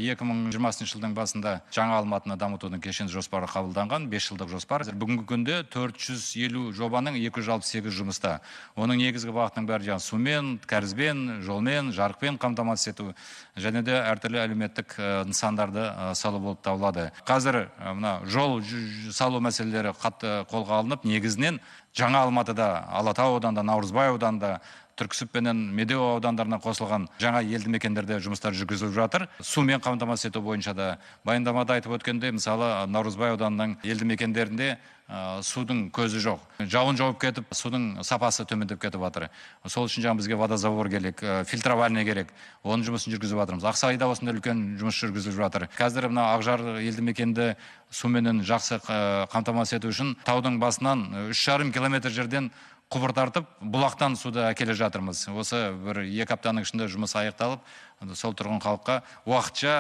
2020 жылдың басында жаңа Алматыны дамытудың кешенді жоспары қабылданған, 5 жылдық жоспар. Бүгінгі күнде 450 жобаның 268 жұмыста. Оның негізгі бағытының бәрі сумен, кәрізбен, жолмен, жарықпен қамтамасыз ету және де әртүрлі әлеуметтік нысандарды салу болып табылады. Қазір жол салу мәселелері қатты қолға алынып, негізінен жаңа Алматыда, Алатау ауданында, Наурызбай ауданында, Түрксіб пенен Медеу аудандарына қосылған жаңа елді мекендерде жұмыстар жүргізіліп жатыр. Сумен қамтамасыз ету бойынша да баяндамада айтып өткенде, мысалы Наурызбай ауданының елді мекендерінде судың көзі жоқ. Жауын жауып кетіп, судың сапасы төмендеп кетіп жатыр. Сол үшін бізге водозабор керек, фильтровальный керек. Оның жұмысын жүргізіп жатырмыз. Ақсайда осындай үлкен жұмыс жүргізіліп жатыр. Қазір Ақжар елді мекенді суменен жақсы қамтамасыз ету үшін таудың басынан 3,5 километр жерден құбыр тартып, бұлақтан суды әкеле жатырмыз. Осы бір 2 аптаның ішінде жұмыс аяқталып, сол тұрғын халыққа уақытша